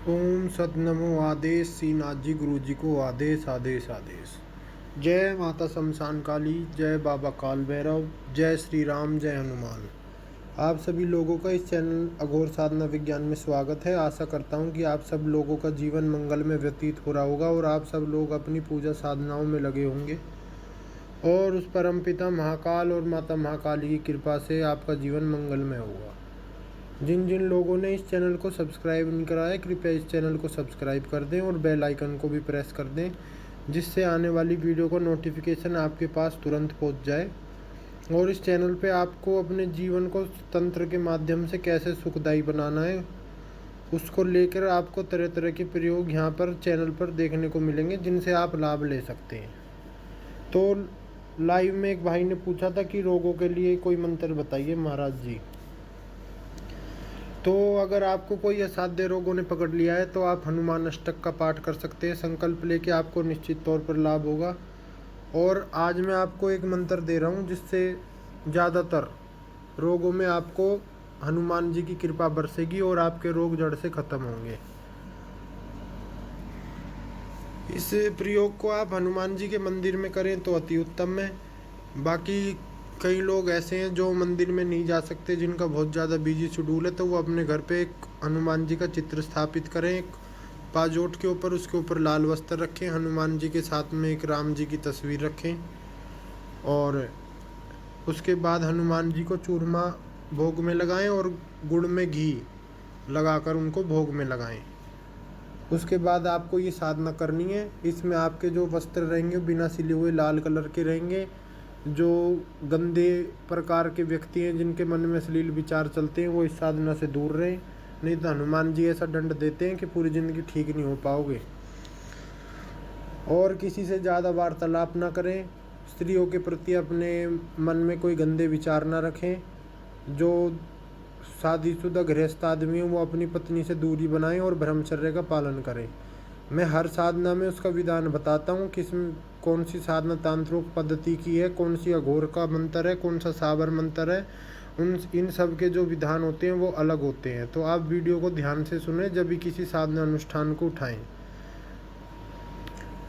ओम सतनमो आदेश श्रीनाथ जी गुरु जी को आदेश आदेश आदेश। जय माता शमशान काली, जय बाबा काल भैरव, जय श्री राम, जय हनुमान। आप सभी लोगों का इस चैनल अघोर साधना विज्ञान में स्वागत है। आशा करता हूँ कि आप सब लोगों का जीवन मंगल में व्यतीत हो रहा होगा और आप सब लोग अपनी पूजा साधनाओं में लगे होंगे और उस परमपिता महाकाल और माता महाकाली की कृपा से आपका जीवन मंगलमय होगा। जिन जिन लोगों ने इस चैनल को सब्सक्राइब नहीं करा है, कृपया इस चैनल को सब्सक्राइब कर दें और बेल आइकन को भी प्रेस कर दें, जिससे आने वाली वीडियो का नोटिफिकेशन आपके पास तुरंत पहुंच जाए। और इस चैनल पे आपको अपने जीवन को तंत्र के माध्यम से कैसे सुखदायी बनाना है, उसको लेकर आपको तरह तरह के प्रयोग यहाँ पर चैनल पर देखने को मिलेंगे, जिनसे आप लाभ ले सकते हैं। तो लाइव में एक भाई ने पूछा था कि रोगों के लिए कोई मंत्र बताइए महाराज जी। तो अगर आपको कोई असाध्य रोगों ने पकड़ लिया है तो आप हनुमान अष्टक का पाठ कर सकते हैं। संकल्प लेके आपको निश्चित तौर पर लाभ होगा। और आज मैं आपको एक मंत्र दे रहा हूँ जिससे ज़्यादातर रोगों में आपको हनुमान जी की कृपा बरसेगी और आपके रोग जड़ से खत्म होंगे। इस प्रयोग को आप हनुमान जी के मंदिर में करें तो अति उत्तम है। बाकी कई लोग ऐसे हैं जो मंदिर में नहीं जा सकते, जिनका बहुत ज़्यादा बिजी शेड्यूल है, तो वो अपने घर पे एक हनुमान जी का चित्र स्थापित करें। एक पाजोट के ऊपर, उसके ऊपर लाल वस्त्र रखें, हनुमान जी के साथ में एक राम जी की तस्वीर रखें और उसके बाद हनुमान जी को चूरमा भोग में लगाएं और गुड़ में घी लगाकर उनको भोग में लगाएं। उसके बाद आपको ये साधना करनी है। इसमें आपके जो वस्त्र रहेंगे बिना सिले हुए लाल कलर के रहेंगे। जो गंदे प्रकार के व्यक्ति हैं, जिनके मन में अश्लील विचार चलते हैं, वो इस साधना से दूर रहें, नहीं तो हनुमान जी ऐसा दंड देते हैं कि पूरी ज़िंदगी ठीक नहीं हो पाओगे। और किसी से ज़्यादा वार्तालाप ना करें। स्त्रियों के प्रति अपने मन में कोई गंदे विचार ना रखें। जो शादीशुदा गृहस्थ आदमी है वो अपनी पत्नी से दूरी बनाएं और ब्रह्मचर्य का पालन करें। मैं हर साधना में उसका विधान बताता हूँ, कौन सी साधना तांत्रिक पद्धति की है, कौन सी अघोर का मंत्र है, कौन सा साबर मंत्र है। इन सब के जो विधान होते हैं वो अलग होते हैं। तो आप वीडियो को ध्यान से सुने जब भी किसी साधना अनुष्ठान को उठाएं।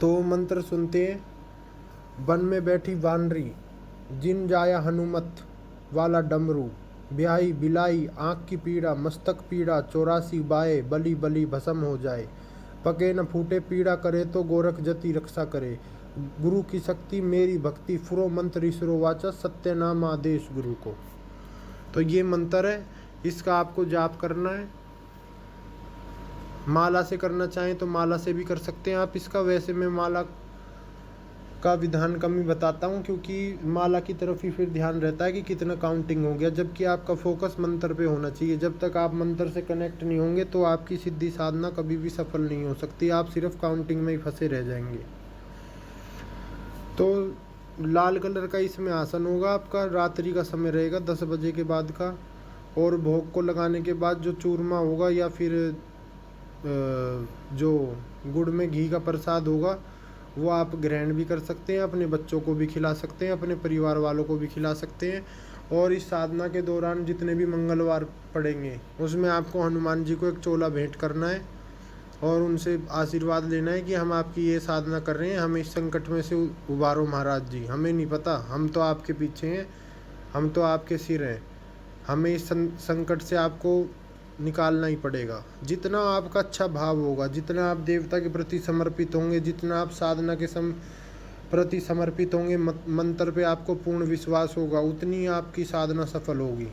तो मंत्र सुनते हैं। वन में बैठी वानरी, जिन जाया हनुमत वाला डमरू, ब्याही बिलाई आँख की पीड़ा, मस्तक पीड़ा 84 बाए, बली बली भस्म हो जाए। पके न फूटे पीड़ा करे तो गोरख जति रक्षा करे। गुरु की शक्ति मेरी भक्ति, फुरो मंत्र ईश्वरो वाचा, सत्य नाम आदेश गुरु को। तो ये मंत्र है, इसका आपको जाप करना है। माला से करना चाहें तो माला से भी कर सकते हैं आप इसका। वैसे मैं माला का विधान कम ही बताता हूँ, क्योंकि माला की तरफ ही फिर ध्यान रहता है कि कितना काउंटिंग हो गया, जबकि आपका फोकस मंत्र पे होना चाहिए। जब तक आप मंत्र से कनेक्ट नहीं होंगे तो आपकी सिद्धि साधना कभी भी सफल नहीं हो सकती। आप सिर्फ काउंटिंग में ही फंसे रह जाएंगे। तो लाल कलर का इसमें आसन होगा आपका। रात्रि का समय रहेगा 10 बजे के बाद का। और भोग को लगाने के बाद जो चूरमा होगा या फिर जो गुड़ में घी का प्रसाद होगा वो आप ग्रहण भी कर सकते हैं, अपने बच्चों को भी खिला सकते हैं, अपने परिवार वालों को भी खिला सकते हैं। और इस साधना के दौरान जितने भी मंगलवार पड़ेंगे उसमें आपको हनुमान जी को एक चोला भेंट करना है और उनसे आशीर्वाद लेना है कि हम आपकी ये साधना कर रहे हैं, हमें इस संकट में से उबारो महाराज जी। हमें नहीं पता, हम तो आपके पीछे हैं, हम तो आपके सिर हैं, हमें इस संकट से आपको निकालना ही पड़ेगा। जितना आपका अच्छा भाव होगा, जितना आप देवता के प्रति समर्पित होंगे, जितना आप साधना के प्रति समर्पित होंगे, मंत्र पे आपको पूर्ण विश्वास होगा, उतनी आपकी साधना सफल होगी।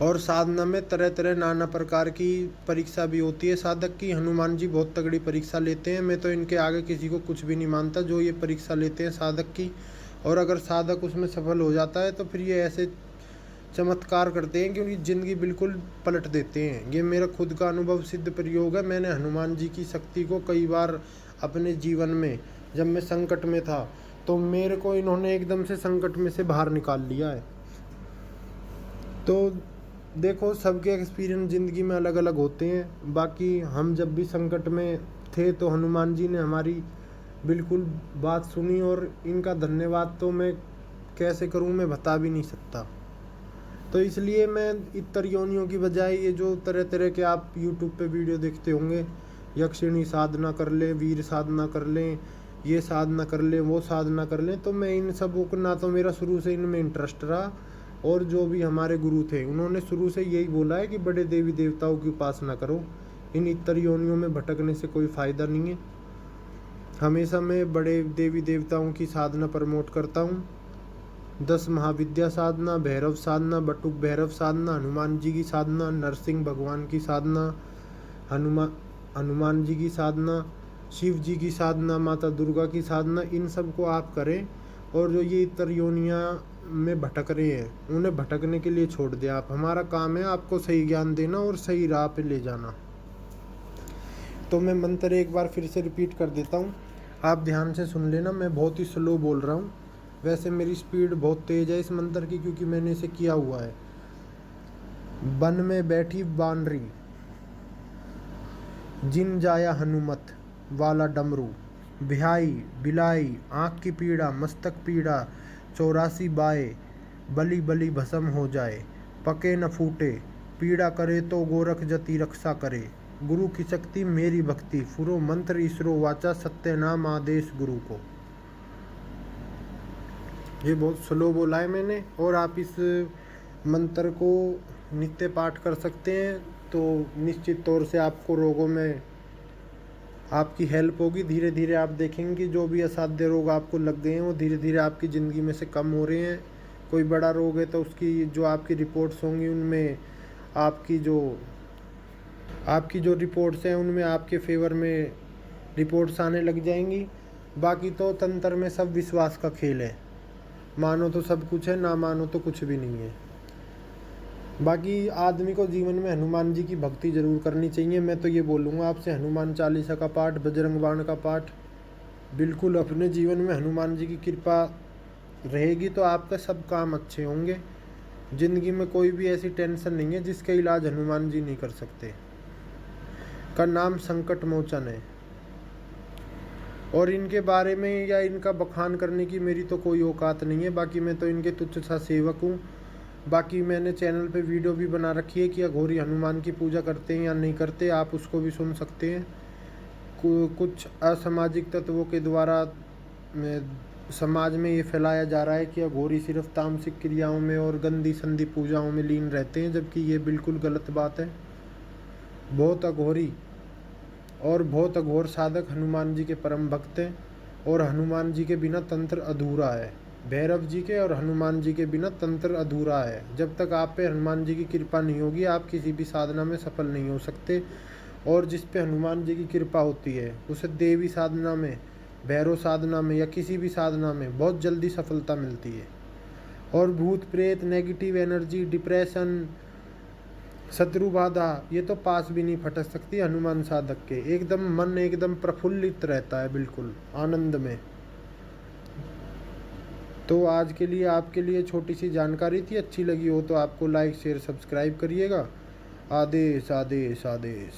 और साधना में तरह तरह नाना प्रकार की परीक्षा भी होती है साधक की। हनुमान जी बहुत तगड़ी परीक्षा लेते हैं। मैं तो इनके आगे किसी को कुछ भी नहीं मानता जो ये परीक्षा लेते हैं साधक की। और अगर साधक उसमें सफल हो जाता है तो फिर ये ऐसे चमत्कार करते हैं कि उनकी ज़िंदगी बिल्कुल पलट देते हैं। ये मेरा खुद का अनुभव सिद्ध प्रयोग है। मैंने हनुमान जी की शक्ति को कई बार अपने जीवन में, जब मैं संकट में था तो मेरे को इन्होंने एकदम से संकट में से बाहर निकाल लिया है। तो देखो, सबके एक्सपीरियंस ज़िंदगी में अलग अलग होते हैं। बाकी हम जब भी संकट में थे तो हनुमान जी ने हमारी बिल्कुल बात सुनी और इनका धन्यवाद तो मैं कैसे करूं, मैं बता भी नहीं सकता। तो इसलिए मैं इतर योनियों की बजाय ये जो तरह तरह के आप यूट्यूब पे वीडियो देखते होंगे, यक्षिणी साधना कर लें, वीर साधना कर लें, ये साधना कर लें, वो साधना कर लें, तो मैं इन सबों को, ना तो मेरा शुरू से इनमें इंटरेस्ट रहा, और जो भी हमारे गुरु थे उन्होंने शुरू से यही बोला है कि बड़े देवी देवताओं की उपासना करो, इन इतर योनियों में भटकने से कोई फ़ायदा नहीं है। हमेशा मैं बड़े देवी देवताओं की साधना प्रमोट करता हूँ। 10 महाविद्या साधना, भैरव साधना, बटुक भैरव साधना, हनुमान जी की साधना, नरसिंह भगवान की साधना, हनुमान जी की साधना, शिव जी की साधना, माता दुर्गा की साधना, इन सब को आप करें। और जो ये इतर योनियाँ में भटक रहे हैं उन्हें भटकने के लिए छोड़ दें आप। हमारा काम है आपको सही ज्ञान देना और सही राह पे ले जाना। तो मैं मंत्र एक बार फिर से रिपीट कर देता हूँ, आप ध्यान से सुन लेना। मैं बहुत ही स्लो बोल रहा हूँ, वैसे मेरी स्पीड बहुत तेज़ है इस मंत्र की, क्योंकि मैंने इसे किया हुआ है। वन में बैठी बानरी, जिन जाया हनुमत वाला डमरू, बिहाई बिलाई आँख की पीड़ा, मस्तक पीड़ा, 84 बाए, बली बली भस्म हो जाए, पके न फूटे, पीड़ा करे तो गोरख जति रक्षा करे, गुरु की शक्ति मेरी भक्ति, फुरो मंत्र ईश्वरो वाचा, सत्य नाम आदेश गुरु को। ये बहुत स्लो बोला है मैंने। और आप इस मंत्र को नित्य पाठ कर सकते हैं, तो निश्चित तौर से आपको रोगों में आपकी हेल्प होगी। धीरे धीरे आप देखेंगे कि जो भी असाध्य रोग आपको लग गए हैं वो धीरे धीरे आपकी ज़िंदगी में से कम हो रहे हैं। कोई बड़ा रोग है तो उसकी जो आपकी रिपोर्ट्स होंगी उनमें आपकी जो रिपोर्ट्स हैं उनमें आपके फेवर में रिपोर्ट्स आने लग जाएंगी। बाकी तो तंत्र में सब विश्वास का खेल है, मानो तो सब कुछ है, ना मानो तो कुछ भी नहीं है। बाकी आदमी को जीवन में हनुमान जी की भक्ति जरूर करनी चाहिए। मैं तो ये बोलूँगा आपसे, हनुमान चालीसा का पाठ, बजरंग बाण का पाठ, बिल्कुल अपने जीवन में हनुमान जी की कृपा रहेगी तो आपके सब काम अच्छे होंगे। ज़िंदगी में कोई भी ऐसी टेंशन नहीं है जिसका इलाज हनुमान जी नहीं कर सकते। का नाम संकट मोचन है। और इनके बारे में या इनका बखान करने की मेरी तो कोई औकात नहीं है। बाकी मैं तो इनके तुच्छ सा सेवक हूँ। बाकी मैंने चैनल पे वीडियो भी बना रखी है कि अघोरी हनुमान की पूजा करते हैं या नहीं करते, आप उसको भी सुन सकते हैं। कुछ असामाजिक तत्वों के द्वारा समाज में ये फैलाया जा रहा है कि अघोरी सिर्फ तामसिक क्रियाओं में और गंदी संदी पूजाओं में लीन रहते हैं, जबकि ये बिल्कुल गलत बात है। बहुत अघोरी और बहुत अघोर साधक हनुमान जी के परम भक्त हैं, और हनुमान जी के बिना तंत्र अधूरा है। भैरव जी के और हनुमान जी के बिना तंत्र अधूरा है। जब तक आप पे हनुमान जी की कृपा नहीं होगी आप किसी भी साधना में सफल नहीं हो सकते। और जिस पे हनुमान जी की कृपा होती है उसे देवी साधना में, भैरव साधना में या किसी भी साधना में बहुत जल्दी सफलता मिलती है। और भूत प्रेत, नेगेटिव एनर्जी, डिप्रेशन, शत्रु बाधा, ये तो पास भी नहीं फटक सकती हनुमान साधक के। एकदम मन एकदम प्रफुल्लित रहता है, बिल्कुल आनंद में। तो आज के लिए आपके लिए छोटी सी जानकारी थी। अच्छी लगी हो तो आपको लाइक शेयर सब्सक्राइब करिएगा। आदेश आदेश आदेश।